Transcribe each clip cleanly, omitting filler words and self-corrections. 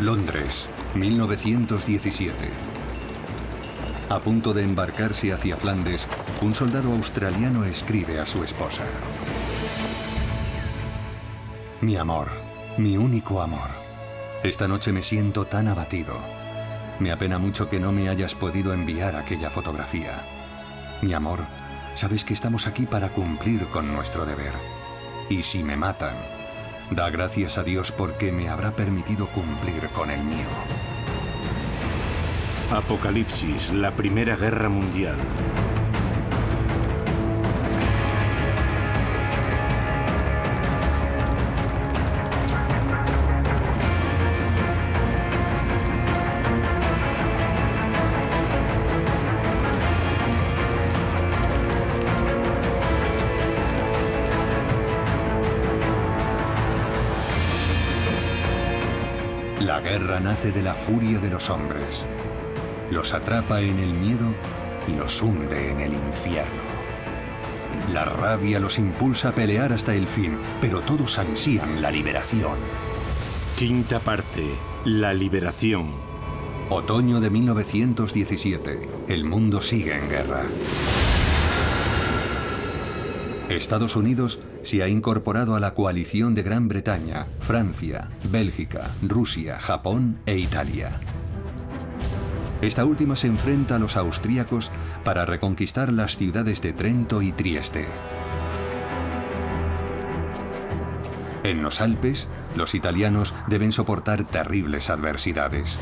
Londres, 1917. A punto de embarcarse hacia Flandes, un soldado australiano escribe a su esposa: Mi amor, mi único amor. Esta noche me siento tan abatido. Me apena mucho que no me hayas podido enviar aquella fotografía. Mi amor, sabes que estamos aquí para cumplir con nuestro deber. Y si me matan, da gracias a Dios porque me habrá permitido cumplir con el mío. Apocalipsis, la Primera Guerra Mundial. La guerra nace de la furia de los hombres. Los atrapa en el miedo y los hunde en el infierno. La rabia los impulsa a pelear hasta el fin, pero todos ansían la liberación. Quinta parte, la liberación. Otoño de 1917. El mundo sigue en guerra. Estados Unidos se ha incorporado a la coalición de Gran Bretaña, Francia, Bélgica, Rusia, Japón e Italia. Esta última se enfrenta a los austríacos para reconquistar las ciudades de Trento y Trieste. En los Alpes, los italianos deben soportar terribles adversidades.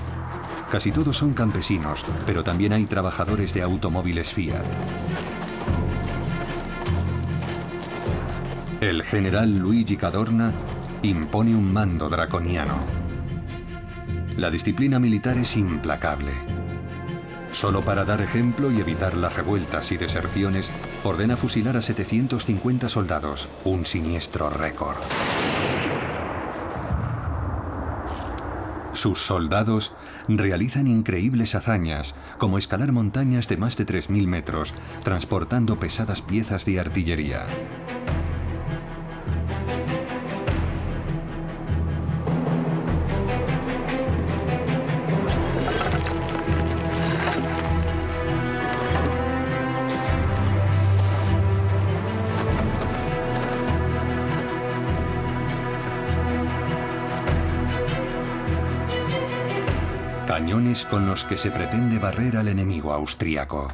Casi todos son campesinos, pero también hay trabajadores de automóviles Fiat. El general Luigi Cadorna impone un mando draconiano. La disciplina militar es implacable. Solo para dar ejemplo y evitar las revueltas y deserciones, ordena fusilar a 750 soldados, un siniestro récord. Sus soldados realizan increíbles hazañas, como escalar montañas de más de 3.000 metros, transportando pesadas piezas de artillería. Cañones con los que se pretende barrer al enemigo austríaco.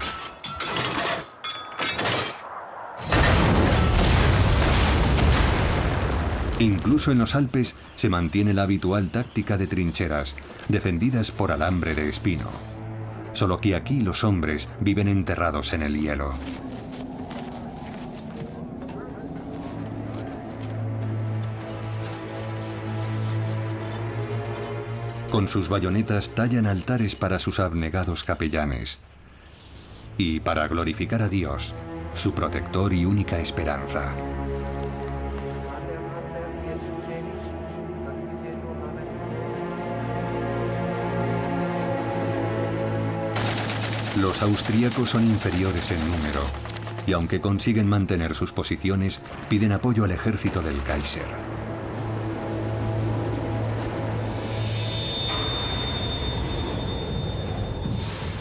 Incluso en los Alpes se mantiene la habitual táctica de trincheras, defendidas por alambre de espino. Solo que aquí los hombres viven enterrados en el hielo. Con sus bayonetas tallan altares para sus abnegados capellanes. Y para glorificar a Dios, su protector y única esperanza. Los austríacos son inferiores en número, y aunque consiguen mantener sus posiciones, piden apoyo al ejército del Kaiser.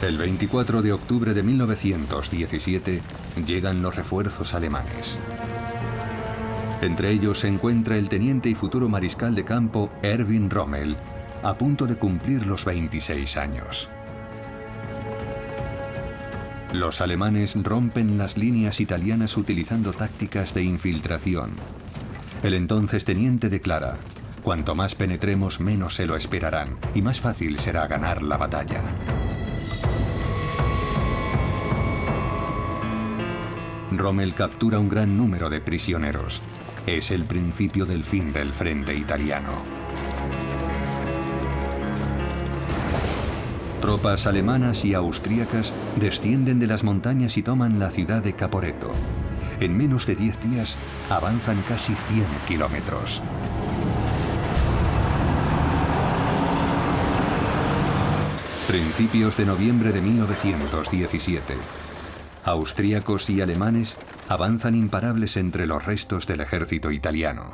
El 24 de octubre de 1917 llegan los refuerzos alemanes. Entre ellos se encuentra el teniente y futuro mariscal de campo Erwin Rommel, a punto de cumplir los 26 años. Los alemanes rompen las líneas italianas utilizando tácticas de infiltración. El entonces teniente declara: cuanto más penetremos, menos se lo esperarán y más fácil será ganar la batalla. Rommel captura un gran número de prisioneros. Es el principio del fin del frente italiano. Tropas alemanas y austríacas descienden de las montañas y toman la ciudad de Caporetto. En menos de 10 días avanzan casi 100 kilómetros. Principios de noviembre de 1917. Austríacos y alemanes avanzan imparables entre los restos del ejército italiano.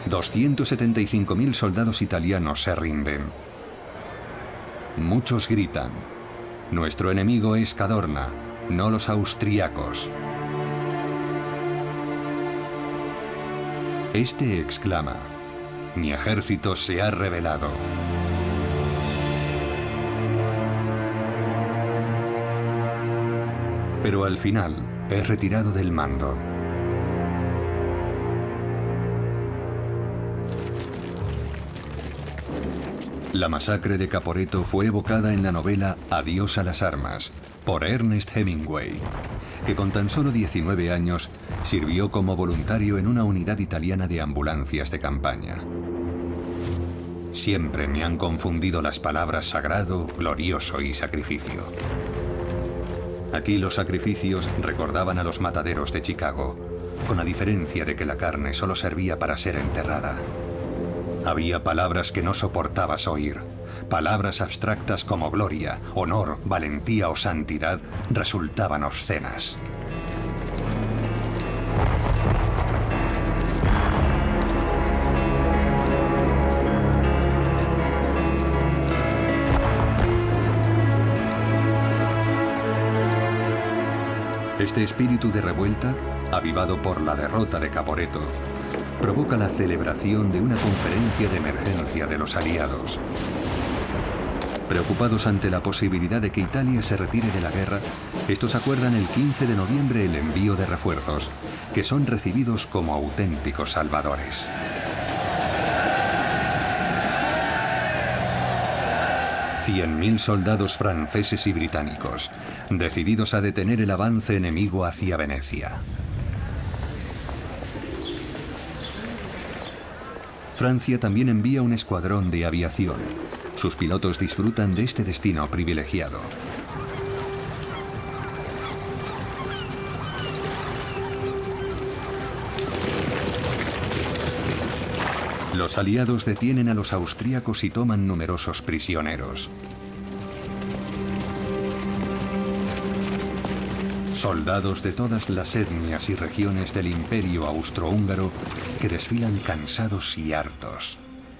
275.000 soldados italianos se rinden. Muchos gritan: nuestro enemigo es Cadorna, no los austríacos. Este exclama: mi ejército se ha rebelado. Pero al final es retirado del mando. La masacre de Caporetto fue evocada en la novela Adiós a las armas, por Ernest Hemingway, que con tan solo 19 años sirvió como voluntario en una unidad italiana de ambulancias de campaña. Siempre me han confundido las palabras sagrado, glorioso y sacrificio. Aquí los sacrificios recordaban a los mataderos de Chicago, con la diferencia de que la carne solo servía para ser enterrada. Había palabras que no soportabas oír. Palabras abstractas como gloria, honor, valentía o santidad resultaban obscenas. Este espíritu de revuelta, avivado por la derrota de Caporetto, provoca la celebración de una conferencia de emergencia de los aliados. Preocupados ante la posibilidad de que Italia se retire de la guerra, estos acuerdan el 15 de noviembre el envío de refuerzos, que son recibidos como auténticos salvadores. $100.000 soldados franceses y británicos, decididos a detener el avance enemigo hacia Venecia. Francia también envía un escuadrón de aviación. Sus pilotos disfrutan de este destino privilegiado. Los aliados detienen a los austríacos y toman numerosos prisioneros. Soldados de todas las etnias y regiones del Imperio Austrohúngaro que desfilan cansados y hartos.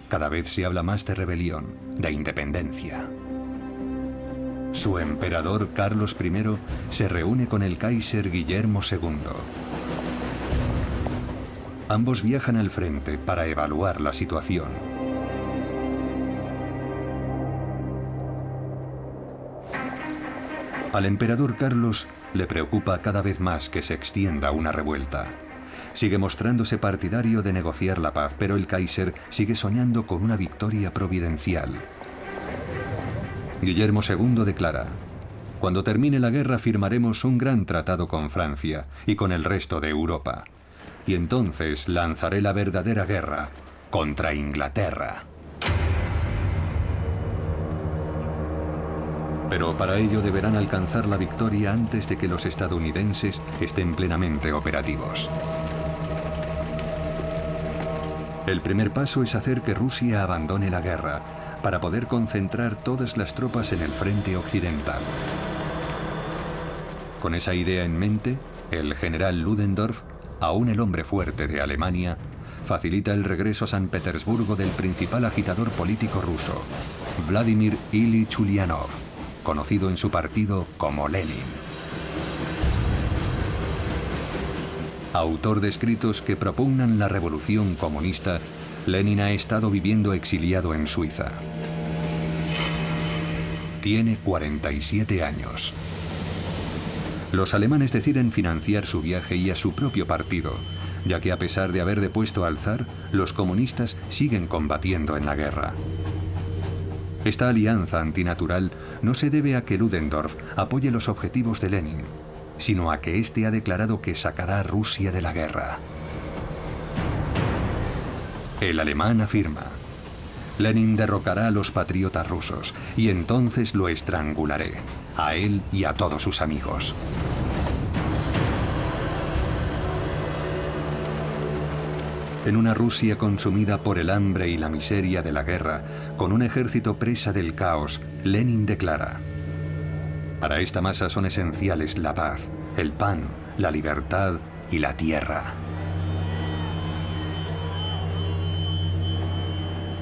Cada vez se habla más de rebelión, de independencia. Su emperador Carlos I se reúne con el Kaiser Guillermo II. Ambos viajan al frente para evaluar la situación. Al emperador Carlos le preocupa cada vez más que se extienda una revuelta. Sigue mostrándose partidario de negociar la paz, pero el Kaiser sigue soñando con una victoria providencial. Guillermo II declara: cuando termine la guerra firmaremos un gran tratado con Francia y con el resto de Europa. Y entonces lanzaré la verdadera guerra contra Inglaterra. Pero para ello deberán alcanzar la victoria antes de que los estadounidenses estén plenamente operativos. El primer paso es hacer que Rusia abandone la guerra, para poder concentrar todas las tropas en el frente occidental. Con esa idea en mente, el general Ludendorff, aún el hombre fuerte de Alemania, facilita el regreso a San Petersburgo del principal agitador político ruso, Vladimir Ilich Ulyanov, conocido en su partido como Lenin. Autor de escritos que propugnan la revolución comunista, Lenin ha estado viviendo exiliado en Suiza. Tiene 47 años. Los alemanes deciden financiar su viaje y a su propio partido, ya que a pesar de haber depuesto al zar, los comunistas siguen combatiendo en la guerra. Esta alianza antinatural no se debe a que Ludendorff apoye los objetivos de Lenin, sino a que éste ha declarado que sacará a Rusia de la guerra. El alemán afirma: Lenin derrocará a los patriotas rusos y entonces lo estrangularé, a él y a todos sus amigos. En una Rusia consumida por el hambre y la miseria de la guerra, con un ejército presa del caos, Lenin declara: para esta masa son esenciales la paz, el pan, la libertad y la tierra.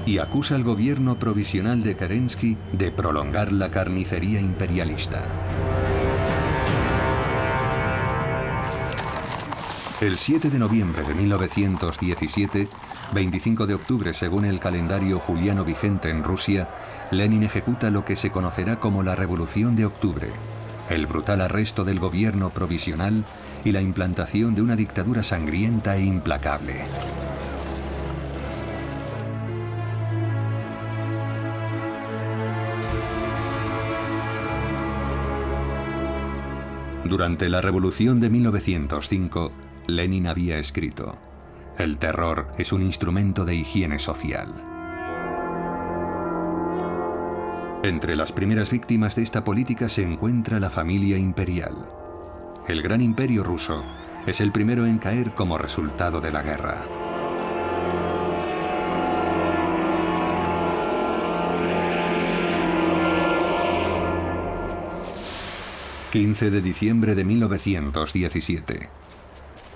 y acusa al gobierno provisional de Kerensky de prolongar la carnicería imperialista. El 7 de noviembre de 1917, 25 de octubre según el calendario juliano vigente en Rusia, Lenin ejecuta lo que se conocerá como la Revolución de Octubre, el brutal arresto del gobierno provisional y la implantación de una dictadura sangrienta e implacable. Durante la Revolución de 1905, Lenin había escrito: "El terror es un instrumento de higiene social". Entre las primeras víctimas de esta política se encuentra la familia imperial. El gran imperio ruso es el primero en caer como resultado de la guerra. ...15 de diciembre de 1917...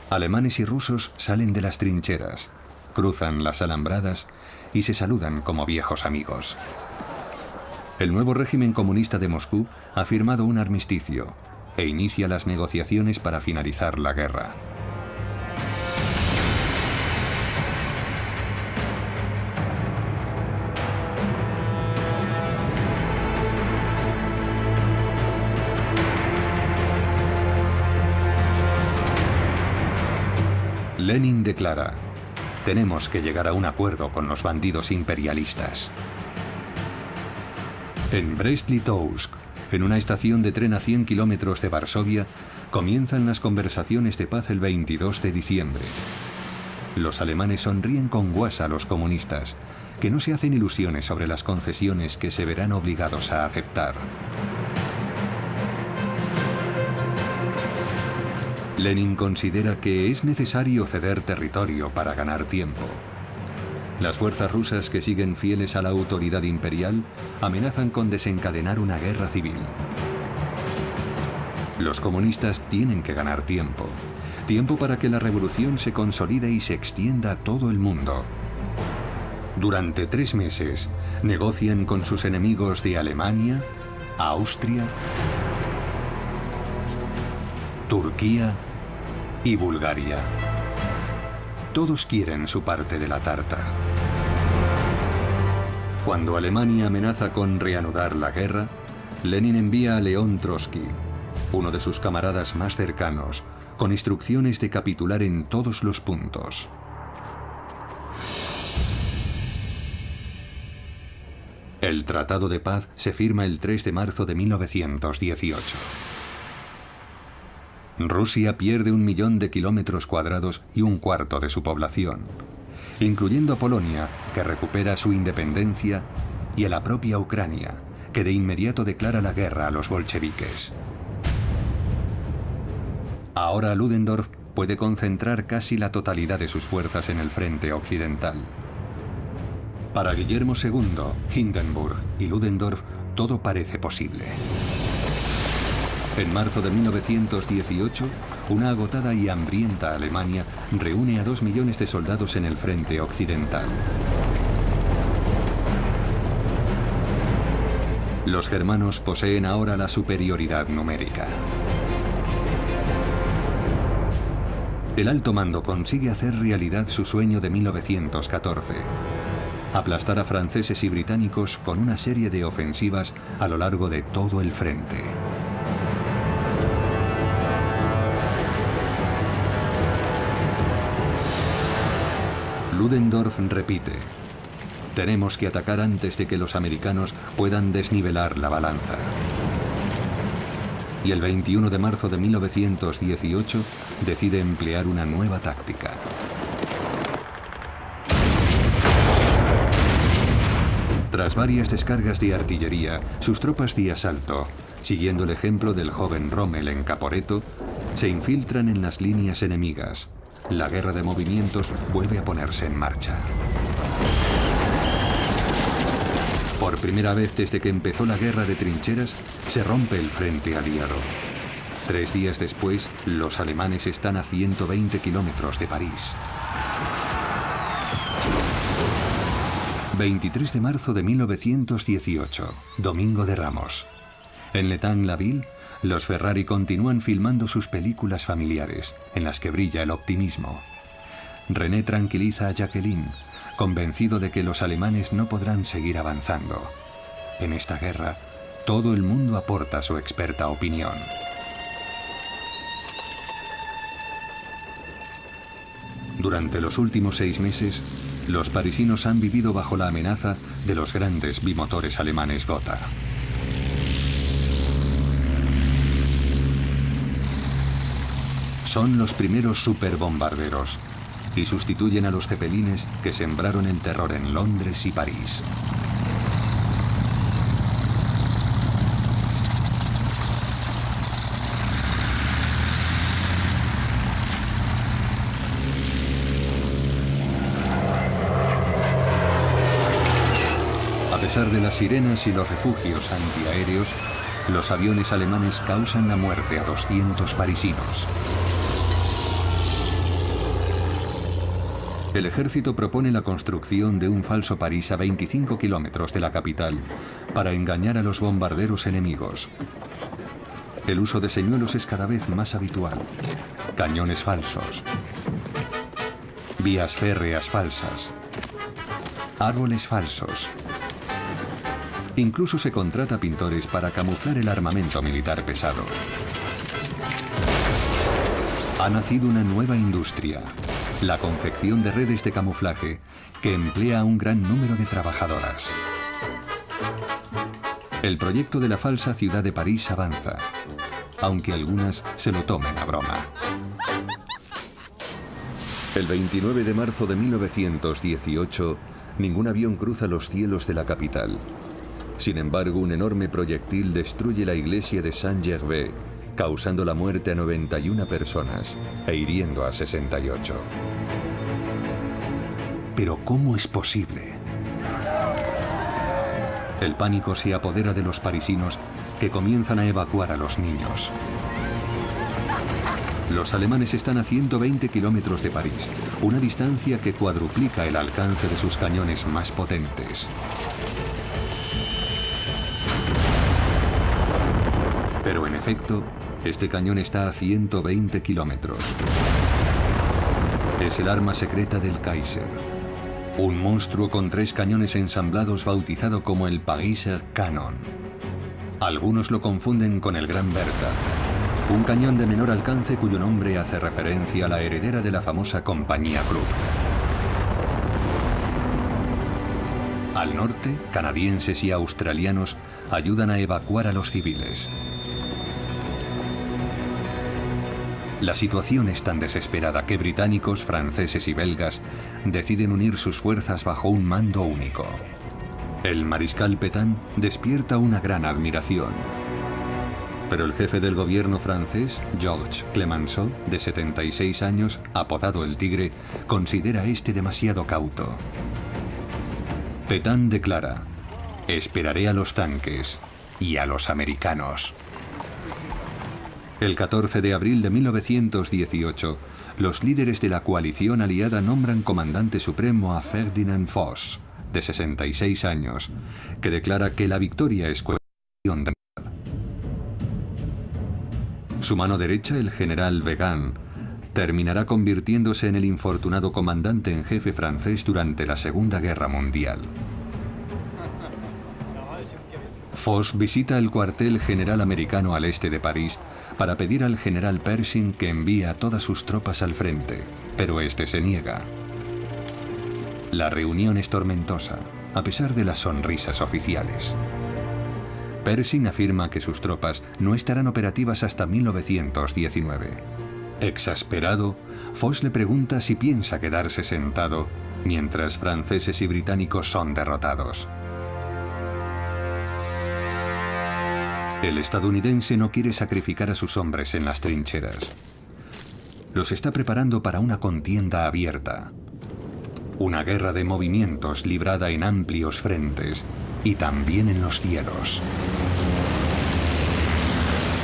Alemanes y rusos salen de las trincheras, cruzan las alambradas y se saludan como viejos amigos. El nuevo régimen comunista de Moscú ha firmado un armisticio e inicia las negociaciones para finalizar la guerra. Lenin declara: "Tenemos que llegar a un acuerdo con los bandidos imperialistas". En Brest-Litovsk, en una estación de tren a 100 kilómetros de Varsovia, comienzan las conversaciones de paz el 22 de diciembre. Los alemanes sonríen con guasa a los comunistas, que no se hacen ilusiones sobre las concesiones que se verán obligados a aceptar. Lenin considera que es necesario ceder territorio para ganar tiempo. Las fuerzas rusas que siguen fieles a la autoridad imperial amenazan con desencadenar una guerra civil. Los comunistas tienen que ganar tiempo. Tiempo para que la revolución se consolide y se extienda a todo el mundo. Durante 3 meses, negocian con sus enemigos de Alemania, Austria, Turquía y Bulgaria. Todos quieren su parte de la tarta. Cuando Alemania amenaza con reanudar la guerra, Lenin envía a León Trotsky, uno de sus camaradas más cercanos, con instrucciones de capitular en todos los puntos. El Tratado de Paz se firma el 3 de marzo de 1918. Rusia pierde 1 millón de kilómetros cuadrados y 1/4 de su población, incluyendo a Polonia, que recupera su independencia, y a la propia Ucrania, que de inmediato declara la guerra a los bolcheviques. Ahora Ludendorff puede concentrar casi la totalidad de sus fuerzas en el frente occidental. Para Guillermo II, Hindenburg y Ludendorff todo parece posible. En marzo de 1918, una agotada y hambrienta Alemania reúne a 2 millones de soldados en el frente occidental. Los germanos poseen ahora la superioridad numérica. El alto mando consigue hacer realidad su sueño de 1914: aplastar a franceses y británicos con una serie de ofensivas a lo largo de todo el frente. Ludendorff repite: tenemos que atacar antes de que los americanos puedan desnivelar la balanza. Y el 21 de marzo de 1918 decide emplear una nueva táctica. Tras varias descargas de artillería, sus tropas de asalto, siguiendo el ejemplo del joven Rommel en Caporetto, se infiltran en las líneas enemigas. La guerra de movimientos vuelve a ponerse en marcha. Por primera vez desde que empezó la guerra de trincheras, se rompe el frente aliado. 3 días después, los alemanes están a 120 kilómetros de París. 23 de marzo de 1918, Domingo de Ramos. En L'Étang-la-Ville, los Ferrari continúan filmando sus películas familiares, en las que brilla el optimismo. René tranquiliza a Jacqueline, convencido de que los alemanes no podrán seguir avanzando. En esta guerra, todo el mundo aporta su experta opinión. Durante los últimos 6 meses, los parisinos han vivido bajo la amenaza de los grandes bimotores alemanes Gotha. Son los primeros superbombarderos y sustituyen a los cepelines que sembraron el terror en Londres y París. A pesar de las sirenas y los refugios antiaéreos, los aviones alemanes causan la muerte a 200 parisinos. El ejército propone la construcción de un falso París a 25 kilómetros de la capital para engañar a los bombarderos enemigos. El uso de señuelos es cada vez más habitual. Cañones falsos, vías férreas falsas, árboles falsos. Incluso se contrata a pintores para camuflar el armamento militar pesado. Ha nacido una nueva industria, la confección de redes de camuflaje, que emplea a un gran número de trabajadoras. El proyecto de la falsa ciudad de París avanza, aunque algunas se lo tomen a broma. El 29 de marzo de 1918, ningún avión cruza los cielos de la capital. Sin embargo, un enorme proyectil destruye la iglesia de Saint-Gervais, causando la muerte a 91 personas e hiriendo a 68. Pero ¿cómo es posible? El pánico se apodera de los parisinos, que comienzan a evacuar a los niños. Los alemanes están a 120 kilómetros de París, una distancia que cuadruplica el alcance de sus cañones más potentes. Pero en efecto, este cañón está a 120 kilómetros. Es el arma secreta del Kaiser. Un monstruo con 3 cañones ensamblados bautizado como el Pariser Canon. Algunos lo confunden con el Gran Bertha, un cañón de menor alcance cuyo nombre hace referencia a la heredera de la famosa compañía Krupp. Al norte, canadienses y australianos ayudan a evacuar a los civiles. La situación es tan desesperada que británicos, franceses y belgas deciden unir sus fuerzas bajo un mando único. El mariscal Pétain despierta una gran admiración. Pero el jefe del gobierno francés, Georges Clemenceau, de 76 años, apodado el Tigre, considera este demasiado cauto. Pétain declara: "Esperaré a los tanques y a los americanos". El 14 de abril de 1918, los líderes de la coalición aliada nombran comandante supremo a Ferdinand Foch, de 66 años, que declara que la victoria es cuestión de... Su mano derecha, el general Weygand, terminará convirtiéndose en el infortunado comandante en jefe francés durante la Segunda Guerra Mundial. Foch visita el cuartel general americano al este de París para pedir al general Pershing que envíe a todas sus tropas al frente, pero este se niega. La reunión es tormentosa, a pesar de las sonrisas oficiales. Pershing afirma que sus tropas no estarán operativas hasta 1919. Exasperado, Foch le pregunta si piensa quedarse sentado mientras franceses y británicos son derrotados. El estadounidense no quiere sacrificar a sus hombres en las trincheras. Los está preparando para una contienda abierta. Una guerra de movimientos librada en amplios frentes y también en los cielos.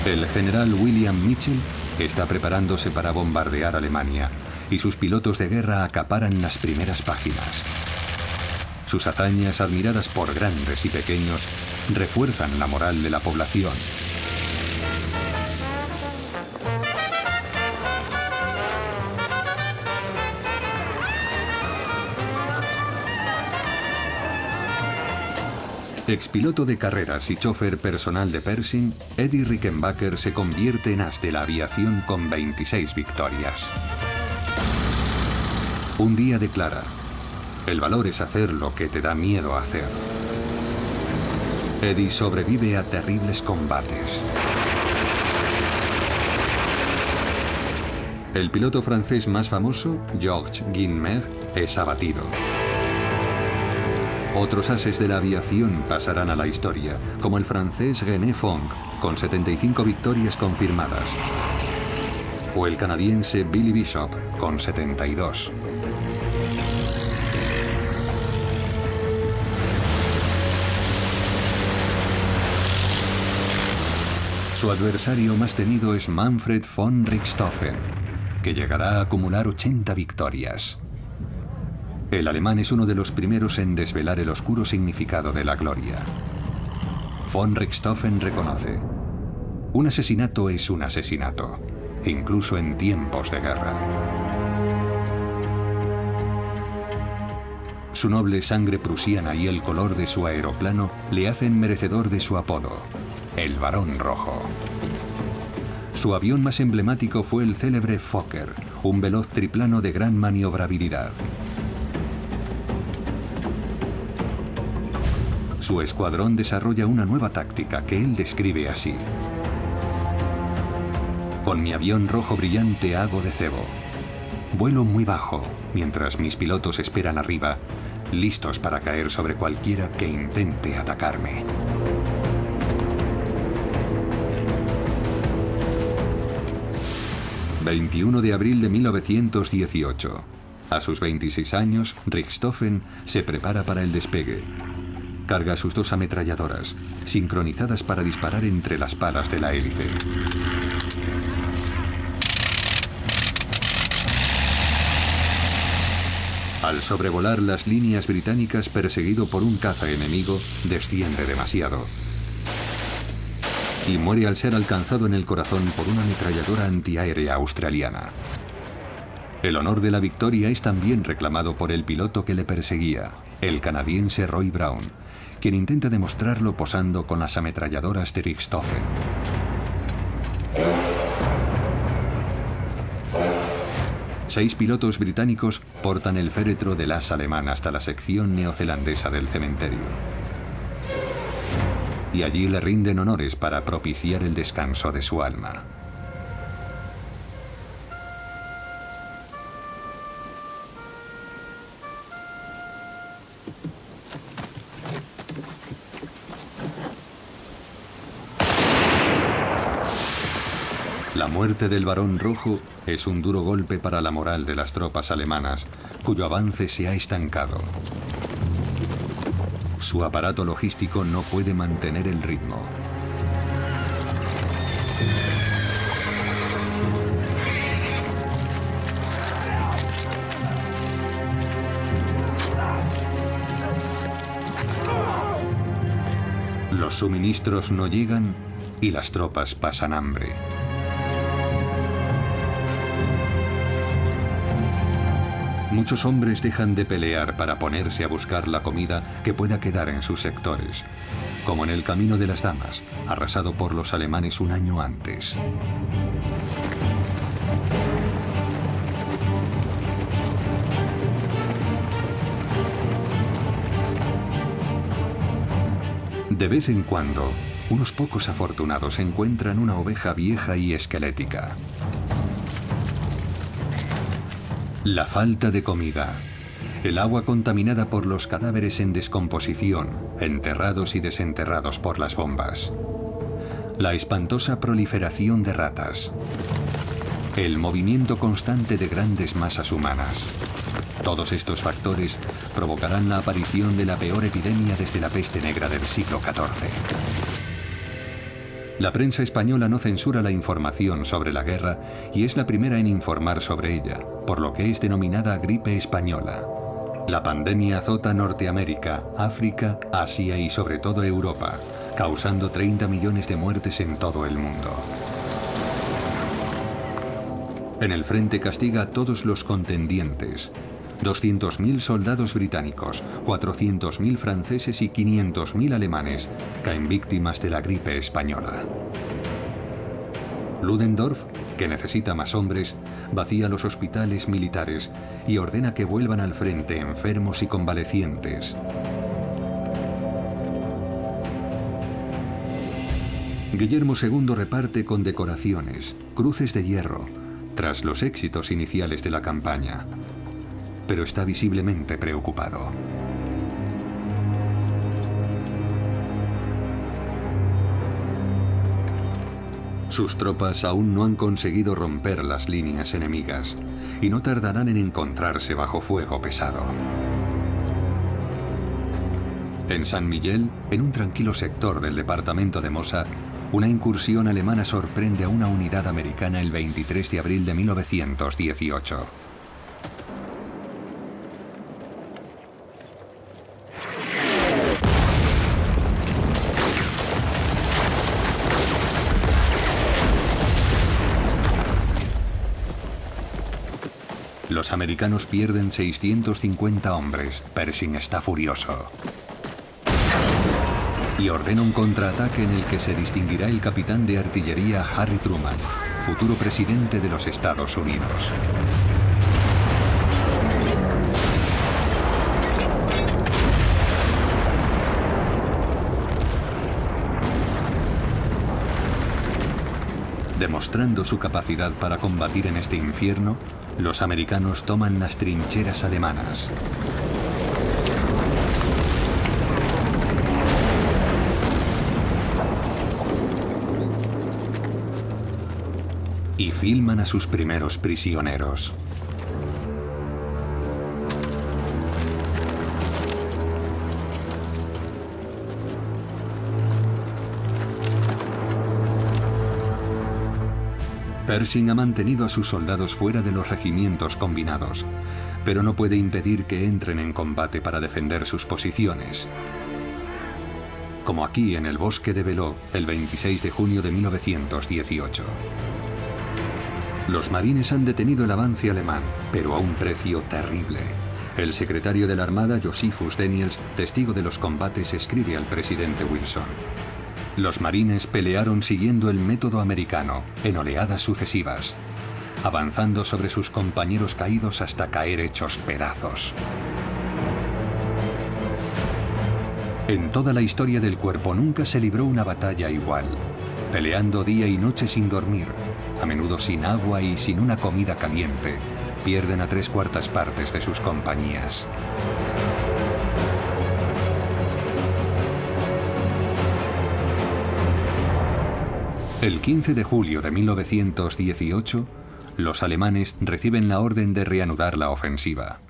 El general William Mitchell está preparándose para bombardear Alemania y sus pilotos de guerra acaparan las primeras páginas. Sus hazañas, admiradas por grandes y pequeños, refuerzan la moral de la población. Expiloto de carreras y chofer personal de Pershing, Eddie Rickenbacker se convierte en as de la aviación con 26 victorias. Un día declara: el valor es hacer lo que te da miedo hacer. Eddie sobrevive a terribles combates. El piloto francés más famoso, Georges Guilmer, es abatido. Otros ases de la aviación pasarán a la historia, como el francés René Fonck, con 75 victorias confirmadas, o el canadiense Billy Bishop, con 72. Su adversario más temido es Manfred von Richthofen, que llegará a acumular 80 victorias. El alemán es uno de los primeros en desvelar el oscuro significado de la gloria. Von Richthofen reconoce: un asesinato es un asesinato, incluso en tiempos de guerra. Su noble sangre prusiana y el color de su aeroplano le hacen merecedor de su apodo, el Barón Rojo. Su avión más emblemático fue el célebre Fokker, un veloz triplano de gran maniobrabilidad. Su escuadrón desarrolla una nueva táctica que él describe así: con mi avión rojo brillante hago de cebo. Vuelo muy bajo, mientras mis pilotos esperan arriba, listos para caer sobre cualquiera que intente atacarme. ...21 de abril de 1918. A sus 26 años, Richthofen se prepara para el despegue. Carga sus 2 ametralladoras, sincronizadas para disparar entre las palas de la hélice. Al sobrevolar las líneas británicas perseguido por un caza enemigo, desciende demasiado y muere al ser alcanzado en el corazón por una ametralladora antiaérea australiana. El honor de la victoria es también reclamado por el piloto que le perseguía, el canadiense Roy Brown, quien intenta demostrarlo posando con las ametralladoras de Richthofen. Seis pilotos británicos portan el féretro del as alemán hasta la sección neozelandesa del cementerio. Y allí le rinden honores para propiciar el descanso de su alma. La muerte del Barón Rojo es un duro golpe para la moral de las tropas alemanas, cuyo avance se ha estancado. Su aparato logístico no puede mantener el ritmo. Los suministros no llegan y las tropas pasan hambre. Muchos hombres dejan de pelear para ponerse a buscar la comida que pueda quedar en sus sectores, como en el Camino de las Damas, arrasado por los alemanes un año antes. De vez en cuando, unos pocos afortunados encuentran una oveja vieja y esquelética. La falta de comida, el agua contaminada por los cadáveres en descomposición, enterrados y desenterrados por las bombas, la espantosa proliferación de ratas, el movimiento constante de grandes masas humanas. Todos estos factores provocarán la aparición de la peor epidemia desde la peste negra del siglo XIV. La prensa española no censura la información sobre la guerra y es la primera en informar sobre ella, por lo que es denominada gripe española. La pandemia azota Norteamérica, África, Asia y sobre todo Europa, causando 30 millones de muertes en todo el mundo. En el frente castiga a todos los contendientes. 200.000 soldados británicos, 400.000 franceses y 500.000 alemanes caen víctimas de la gripe española. Ludendorff, que necesita más hombres, vacía los hospitales militares y ordena que vuelvan al frente enfermos y convalecientes. Guillermo II reparte condecoraciones, cruces de hierro, tras los éxitos iniciales de la campaña, pero está visiblemente preocupado. Sus tropas aún no han conseguido romper las líneas enemigas y no tardarán en encontrarse bajo fuego pesado. En San Miguel, en un tranquilo sector del departamento de Mosa, una incursión alemana sorprende a una unidad americana el 23 de abril de 1918. Los americanos pierden 650 hombres. Pershing está furioso y ordena un contraataque en el que se distinguirá el capitán de artillería Harry Truman, futuro presidente de los Estados Unidos. Demostrando su capacidad para combatir en este infierno, los americanos toman las trincheras alemanas. Y filman a sus primeros prisioneros. Pershing ha mantenido a sus soldados fuera de los regimientos combinados, pero no puede impedir que entren en combate para defender sus posiciones. Como aquí en el bosque de Belot, el 26 de junio de 1918. Los marines han detenido el avance alemán, pero a un precio terrible. El secretario de la Armada, Josephus Daniels, testigo de los combates, escribe al presidente Wilson: los marines pelearon siguiendo el método americano, en oleadas sucesivas, avanzando sobre sus compañeros caídos hasta caer hechos pedazos. En toda la historia del cuerpo nunca se libró una batalla igual, peleando día y noche sin dormir, a menudo sin agua y sin una comida caliente, pierden a 3/4 partes de sus compañías. El 15 de julio de 1918, los alemanes reciben la orden de reanudar la ofensiva.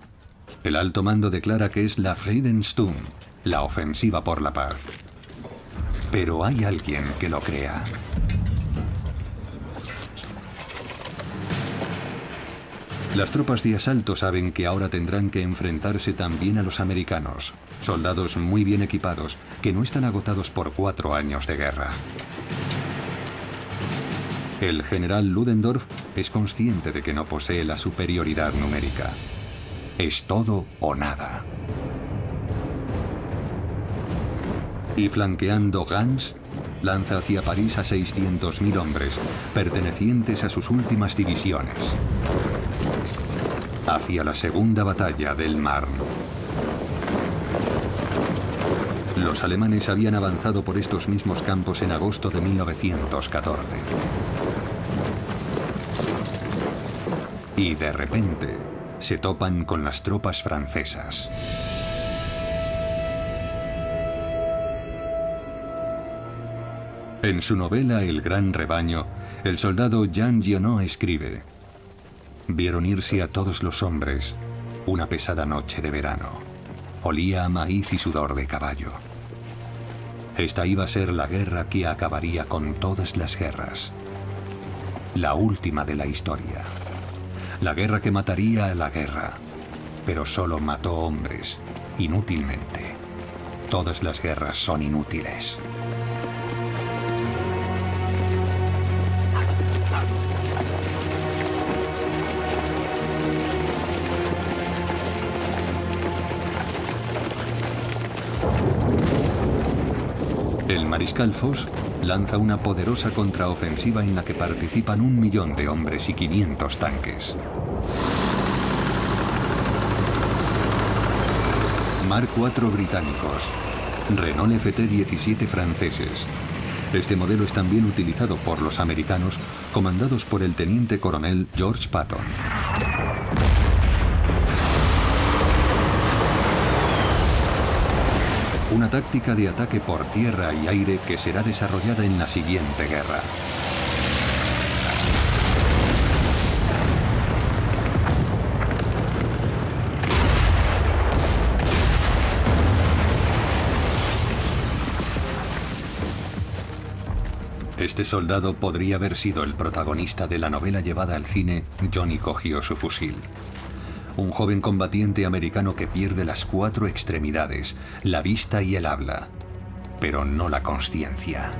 El alto mando declara que es la Friedenssturm, la ofensiva por la paz. Pero hay alguien que lo crea. Las tropas de asalto saben que ahora tendrán que enfrentarse también a los americanos, soldados muy bien equipados que no están agotados por 4 años de guerra. El general Ludendorff es consciente de que no posee la superioridad numérica. Es todo o nada. Y flanqueando Gans, lanza hacia París a 600.000 hombres, pertenecientes a sus últimas divisiones, hacia la segunda batalla del Marne. Los alemanes habían avanzado por estos mismos campos en agosto de 1914. Y de repente se topan con las tropas francesas. En su novela El gran rebaño, el soldado Jean Giono escribe: vieron irse a todos los hombres una pesada noche de verano. Olía a maíz y sudor de caballo. Esta iba a ser la guerra que acabaría con todas las guerras. La última de la historia. La guerra que mataría a la guerra. pero solo mató hombres, inútilmente. Todas las guerras son inútiles. El mariscal Foch lanza una poderosa contraofensiva en la que participan 1 millón de hombres y 500 tanques. Mark IV británicos, Renault FT-17 franceses. Este modelo es también utilizado por los americanos, comandados por el teniente coronel George Patton. Una táctica de ataque por tierra y aire que será desarrollada en la siguiente guerra. Este soldado podría haber sido el protagonista de la novela llevada al cine Johnny cogió su fusil. Un joven combatiente americano que pierde las 4 extremidades, la vista y el habla, pero no la consciencia.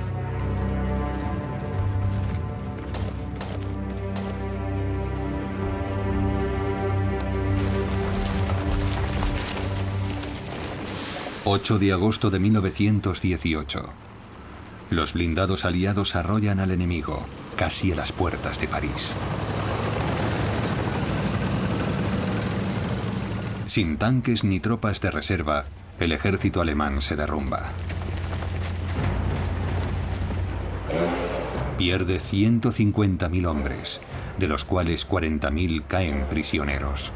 ...8 de agosto de 1918... Los blindados aliados arrollan al enemigo, casi a las puertas de París. Sin tanques ni tropas de reserva, el ejército alemán se derrumba. Pierde 150.000 hombres, de los cuales 40.000 caen prisioneros.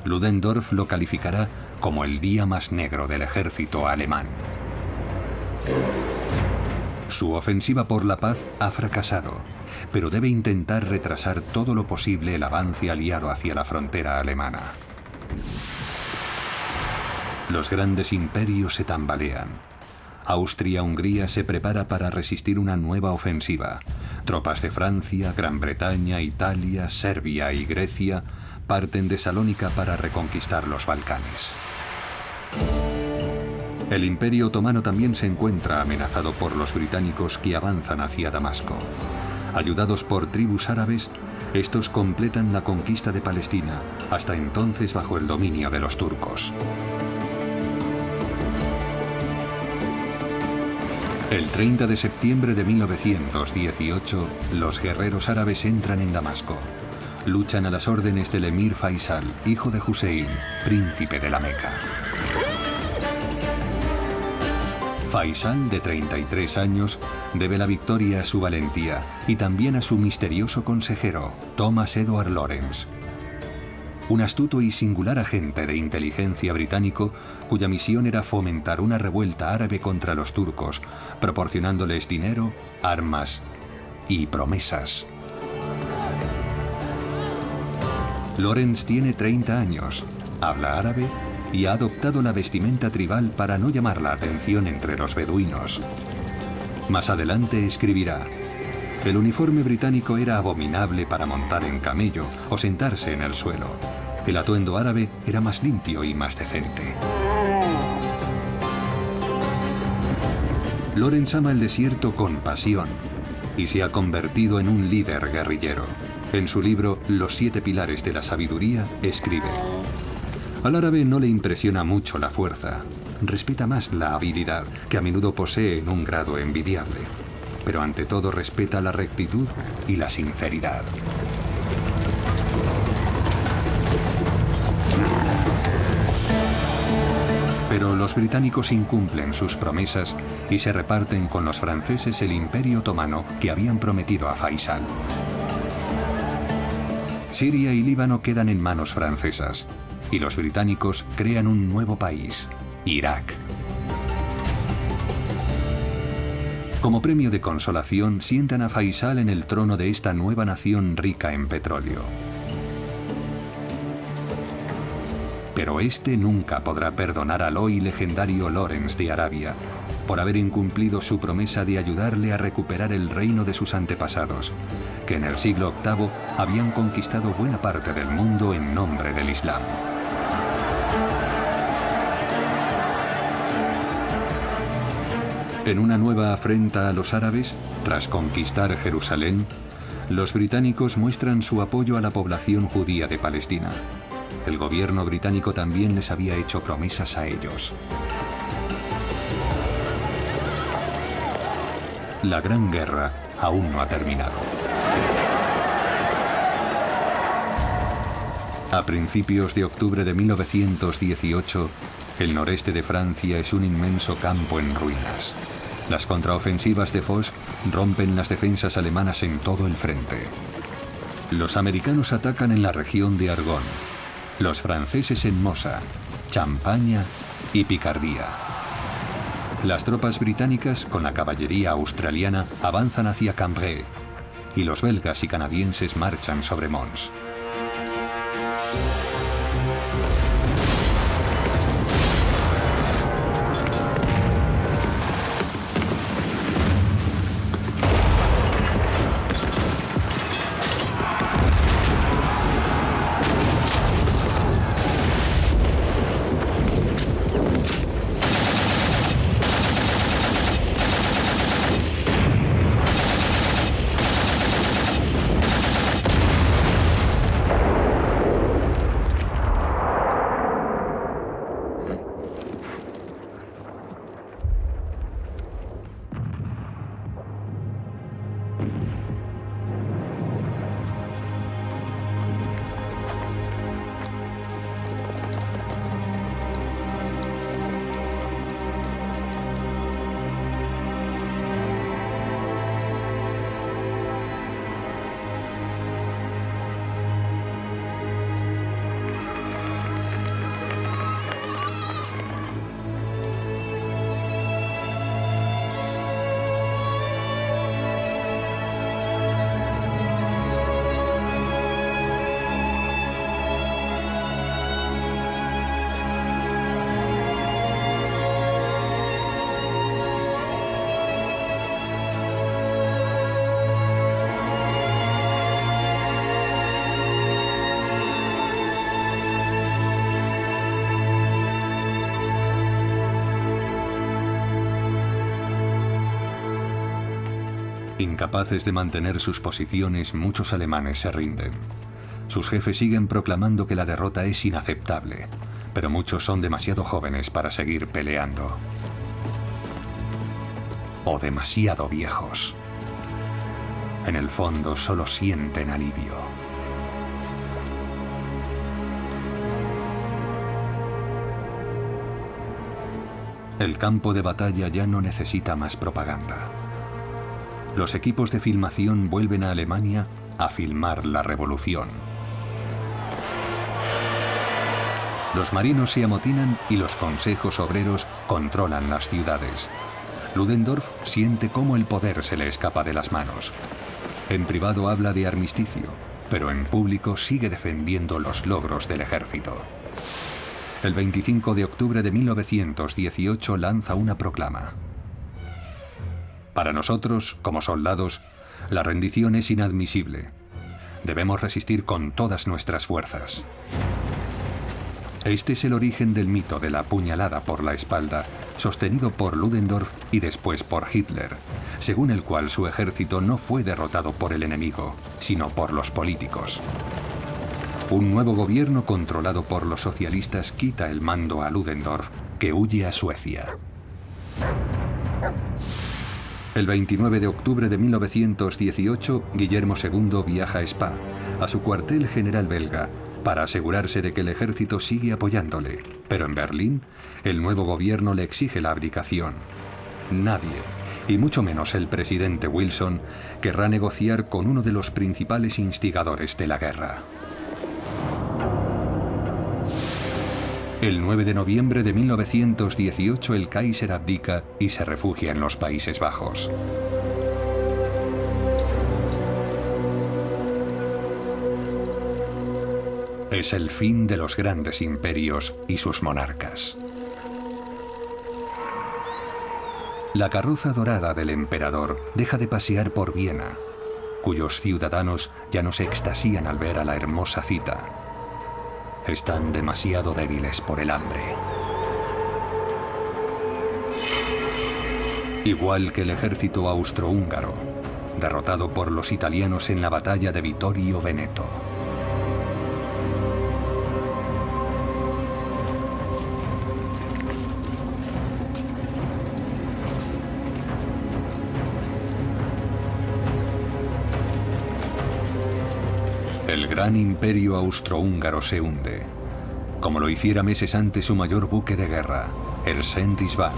Ludendorff lo calificará como el día más negro del ejército alemán. Su ofensiva por la paz ha fracasado, pero debe intentar retrasar todo lo posible el avance aliado hacia la frontera alemana. Los grandes imperios se tambalean. Austria-Hungría se prepara para resistir una nueva ofensiva. Tropas de Francia, Gran Bretaña, Italia, Serbia y Grecia parten de Salónica para reconquistar los Balcanes. El Imperio Otomano también se encuentra amenazado por los británicos que avanzan hacia Damasco. Ayudados por tribus árabes, estos completan la conquista de Palestina, hasta entonces bajo el dominio de los turcos. El 30 de septiembre de 1918, los guerreros árabes entran en Damasco. Luchan a las órdenes del emir Faisal, hijo de Hussein, príncipe de la Meca. Faisal, de 33 años, debe la victoria a su valentía y también a su misterioso consejero, Thomas Edward Lawrence. Un astuto y singular agente de inteligencia británico cuya misión era fomentar una revuelta árabe contra los turcos, proporcionándoles dinero, armas y promesas. Lawrence tiene 30 años, habla árabe y ha adoptado la vestimenta tribal para no llamar la atención entre los beduinos. Más adelante escribirá: el uniforme británico era abominable para montar en camello o sentarse en el suelo. El atuendo árabe era más limpio y más decente. Lawrence ama el desierto con pasión y se ha convertido en un líder guerrillero. En su libro Los 7 pilares de la sabiduría escribe: al árabe no le impresiona mucho la fuerza, respeta más la habilidad, que a menudo posee en un grado envidiable, pero ante todo respeta la rectitud y la sinceridad. Pero los británicos incumplen sus promesas y se reparten con los franceses el Imperio Otomano que habían prometido a Faisal. Siria y Líbano quedan en manos francesas y los británicos crean un nuevo país, Irak. Como premio de consolación, sientan a Faisal en el trono de esta nueva nación rica en petróleo. Pero este nunca podrá perdonar al hoy legendario Lawrence de Arabia por haber incumplido su promesa de ayudarle a recuperar el reino de sus antepasados, que en el siglo VIII habían conquistado buena parte del mundo en nombre del Islam. En una nueva afrenta a los árabes, tras conquistar Jerusalén, los británicos muestran su apoyo a la población judía de Palestina. El gobierno británico también les había hecho promesas a ellos. La Gran Guerra aún no ha terminado. A principios de octubre de 1918, el noreste de Francia es un inmenso campo en ruinas. Las contraofensivas de Foch rompen las defensas alemanas en todo el frente. Los americanos atacan en la región de Argonne, los franceses en Mosa, Champaña y Picardía. Las tropas británicas, con la caballería australiana, avanzan hacia Cambrai, y los belgas y canadienses marchan sobre Mons. Incapaces de mantener sus posiciones, muchos alemanes se rinden. Sus jefes siguen proclamando que la derrota es inaceptable, pero muchos son demasiado jóvenes para seguir peleando. O demasiado viejos. En el fondo solo sienten alivio. El campo de batalla ya no necesita más propaganda. Los equipos de filmación vuelven a Alemania a filmar la revolución. Los marinos se amotinan y los consejos obreros controlan las ciudades. Ludendorff siente cómo el poder se le escapa de las manos. En privado habla de armisticio, pero en público sigue defendiendo los logros del ejército. El 25 de octubre de 1918 lanza una proclama. Para nosotros, como soldados, la rendición es inadmisible. Debemos resistir con todas nuestras fuerzas. Este es el origen del mito de la puñalada por la espalda, sostenido por Ludendorff y después por Hitler, según el cual su ejército no fue derrotado por el enemigo, sino por los políticos. Un nuevo gobierno controlado por los socialistas quita el mando a Ludendorff, que huye a Suecia. El 29 de octubre de 1918, Guillermo II viaja a Spa, a su cuartel general belga, para asegurarse de que el ejército sigue apoyándole. Pero en Berlín, el nuevo gobierno le exige la abdicación. Nadie, y mucho menos el presidente Wilson, querrá negociar con uno de los principales instigadores de la guerra. El 9 de noviembre de 1918 el Kaiser abdica y se refugia en los Países Bajos. Es el fin de los grandes imperios y sus monarcas. La carroza dorada del emperador deja de pasear por Viena, cuyos ciudadanos ya no se extasían al ver a la hermosa cita. Están demasiado débiles por el hambre. igual que el ejército austrohúngaro, derrotado por los italianos en la batalla de Vittorio Veneto. El gran imperio austrohúngaro se hunde, como lo hiciera meses antes su mayor buque de guerra, el Szent István,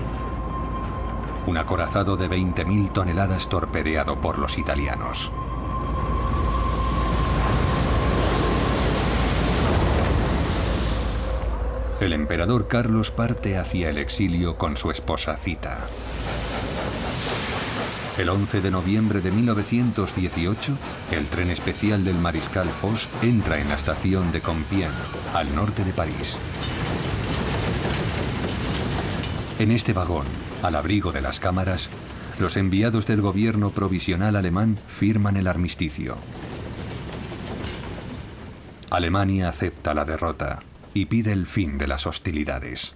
un acorazado de 20.000 toneladas torpedeado por los italianos. El emperador Carlos parte hacia el exilio con su esposa Zita. El 11 de noviembre de 1918, el tren especial del mariscal Foch entra en la estación de Compiègne, al norte de París. En este vagón, al abrigo de las cámaras, los enviados del gobierno provisional alemán firman el armisticio. Alemania acepta la derrota y pide el fin de las hostilidades.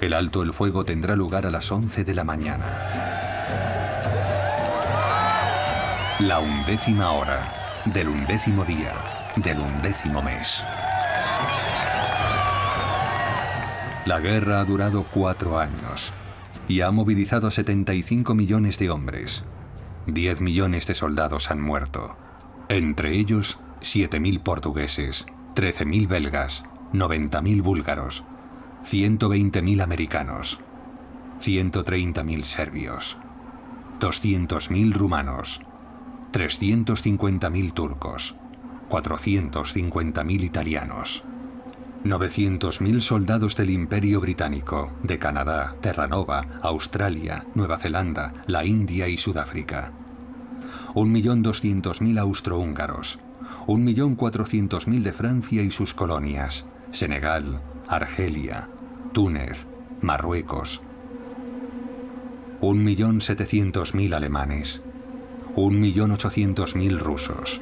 El alto el fuego tendrá lugar a las 11 de la mañana. La 11ª hora del 11º día del 11º mes. La guerra ha durado 4 años y ha movilizado a 75 millones de hombres. 10 millones de soldados han muerto, entre ellos 7.000 portugueses, 13.000 belgas, 90.000 búlgaros, 120.000 americanos, 130.000 serbios, 200.000 rumanos, 350.000 turcos, 450.000 italianos, 900.000 soldados del Imperio Británico, de Canadá, Terranova, Australia, Nueva Zelanda, la India y Sudáfrica, 1.200.000 austrohúngaros, 1.400.000 de Francia y sus colonias, Senegal, Argelia, Túnez, Marruecos, 1.700.000 alemanes, 1.800.000 rusos.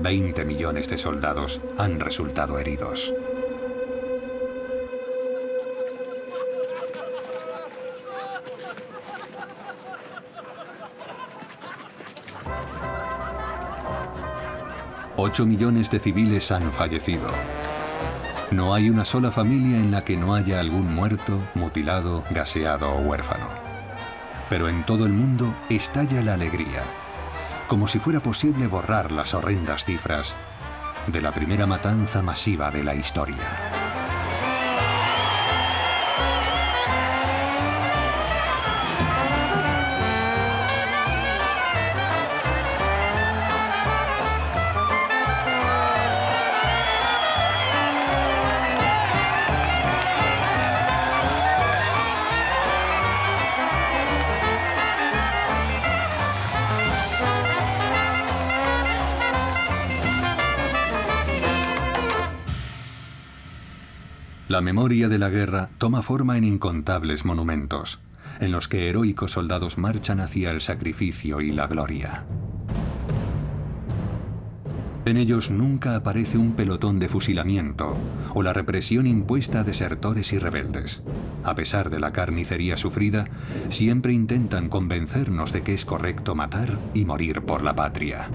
20 millones de soldados han resultado heridos. $8 millones de civiles han fallecido. No hay una sola familia en la que no haya algún muerto, mutilado, gaseado o huérfano. Pero en todo el mundo estalla la alegría, como si fuera posible borrar las horrendas cifras de la primera matanza masiva de la historia. La memoria de la guerra toma forma en incontables monumentos, en los que heroicos soldados marchan hacia el sacrificio y la gloria. En ellos nunca aparece un pelotón de fusilamiento o la represión impuesta a desertores y rebeldes. A pesar de la carnicería sufrida, siempre intentan convencernos de que es correcto matar y morir por la patria.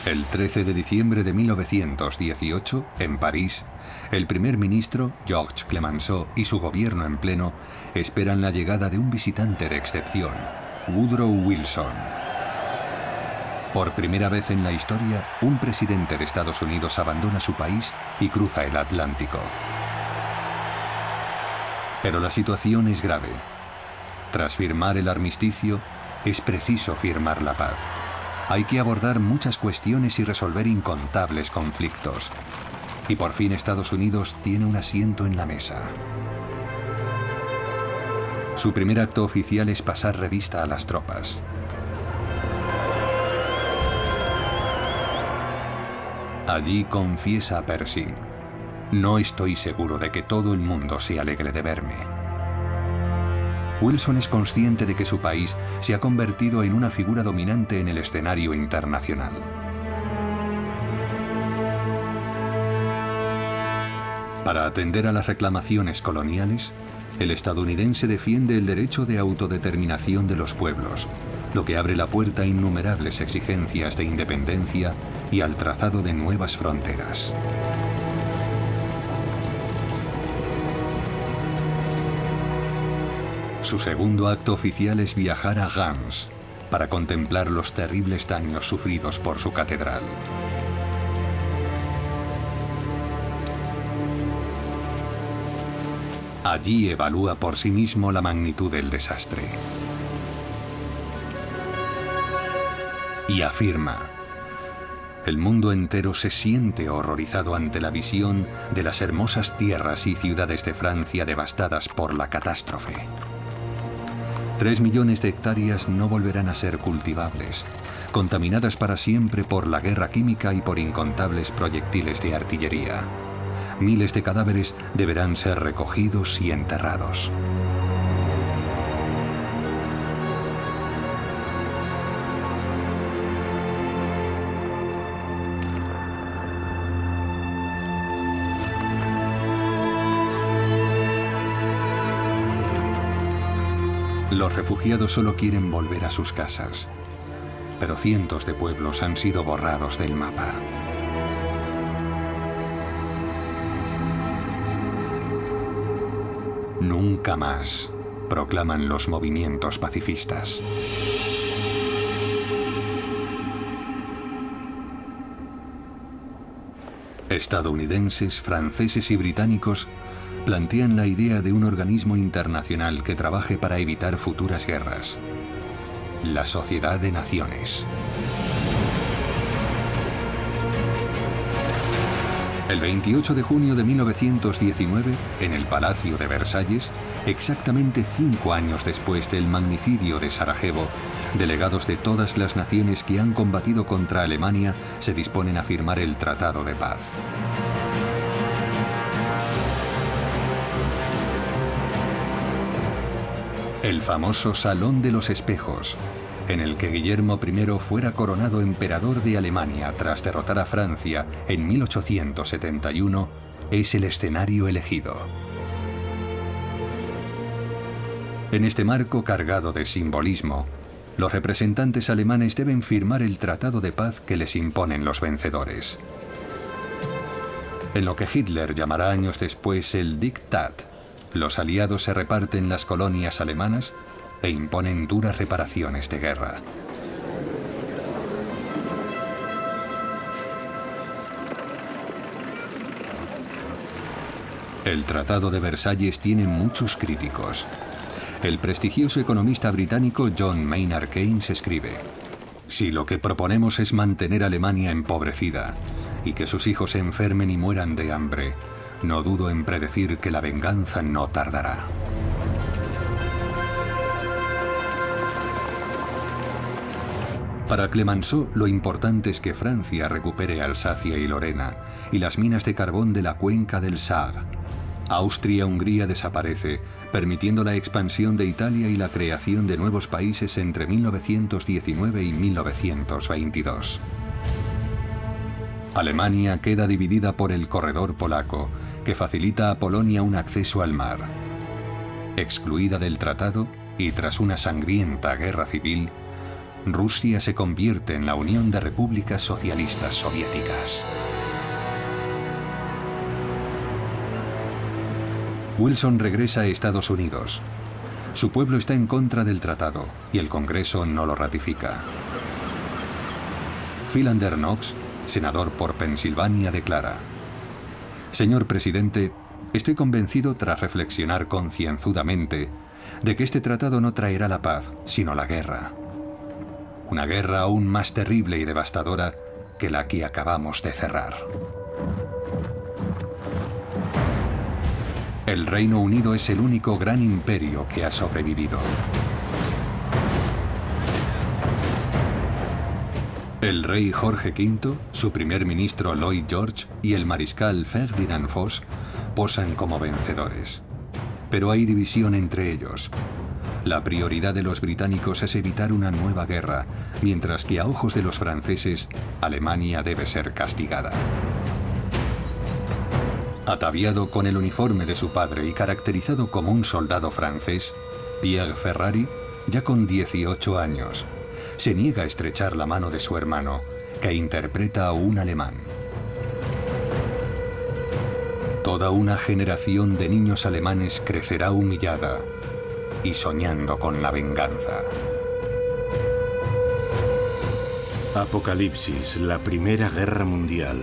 El 13 de diciembre de 1918, en París, el primer ministro, Georges Clemenceau, y su gobierno en pleno esperan la llegada de un visitante de excepción, Woodrow Wilson. Por primera vez en la historia, un presidente de Estados Unidos abandona su país y cruza el Atlántico. Pero la situación es grave. Tras firmar el armisticio, es preciso firmar la paz. Hay que abordar muchas cuestiones y resolver incontables conflictos. Y por fin Estados Unidos tiene un asiento en la mesa. Su primer acto oficial es pasar revista a las tropas. Allí confiesa a Pershing: no estoy seguro de que todo el mundo se alegre de verme. Wilson es consciente de que su país se ha convertido en una figura dominante en el escenario internacional. Para atender a las reclamaciones coloniales, el estadounidense defiende el derecho de autodeterminación de los pueblos, lo que abre la puerta a innumerables exigencias de independencia y al trazado de nuevas fronteras. Su segundo acto oficial es viajar a Reims para contemplar los terribles daños sufridos por su catedral. Allí evalúa por sí mismo la magnitud del desastre. Y afirma: el mundo entero se siente horrorizado ante la visión de las hermosas tierras y ciudades de Francia devastadas por la catástrofe. 3 millones de hectáreas no volverán a ser cultivables, contaminadas para siempre por la guerra química y por incontables proyectiles de artillería. Miles de cadáveres deberán ser recogidos y enterrados. Los refugiados solo quieren volver a sus casas, pero cientos de pueblos han sido borrados del mapa. Nunca más, proclaman los movimientos pacifistas. Estadounidenses, franceses y británicos plantean la idea de un organismo internacional que trabaje para evitar futuras guerras: la Sociedad de Naciones. El 28 de junio de 1919, en el Palacio de Versalles, exactamente 5 años después del magnicidio de Sarajevo, delegados de todas las naciones que han combatido contra Alemania se disponen a firmar el Tratado de Paz. El famoso Salón de los Espejos, en el que Guillermo I fuera coronado emperador de Alemania tras derrotar a Francia en 1871, es el escenario elegido. En este marco cargado de simbolismo, los representantes alemanes deben firmar el tratado de paz que les imponen los vencedores. En lo que Hitler llamará años después el Diktat, los aliados se reparten las colonias alemanas e imponen duras reparaciones de guerra. El Tratado de Versalles tiene muchos críticos. El prestigioso economista británico John Maynard Keynes escribe: si lo que proponemos es mantener a Alemania empobrecida y que sus hijos se enfermen y mueran de hambre, no dudo en predecir que la venganza no tardará. Para Clemenceau, lo importante es que Francia recupere Alsacia y Lorena y las minas de carbón de la cuenca del Saar. Austria-Hungría desaparece, permitiendo la expansión de Italia y la creación de nuevos países entre 1919 y 1922. Alemania queda dividida por el corredor polaco, que facilita a Polonia un acceso al mar. Excluida del tratado y tras una sangrienta guerra civil, Rusia se convierte en la Unión de Repúblicas Socialistas Soviéticas. Wilson regresa a Estados Unidos. Su pueblo está en contra del tratado y el Congreso no lo ratifica. Philander Knox, senador por Pensilvania, declara: señor presidente, estoy convencido, tras reflexionar concienzudamente, de que este tratado no traerá la paz, sino la guerra. Una guerra aún más terrible y devastadora que la que acabamos de cerrar. El Reino Unido es el único gran imperio que ha sobrevivido. El rey Jorge V, su primer ministro Lloyd George y el mariscal Ferdinand Foch posan como vencedores. Pero hay división entre ellos. La prioridad de los británicos es evitar una nueva guerra, mientras que a ojos de los franceses, Alemania debe ser castigada. Ataviado con el uniforme de su padre y caracterizado como un soldado francés, Pierre Ferrari, ya con 18 años, se niega a estrechar la mano de su hermano, que interpreta a un alemán. Toda una generación de niños alemanes crecerá humillada y soñando con la venganza. Apocalipsis, la Primera Guerra Mundial.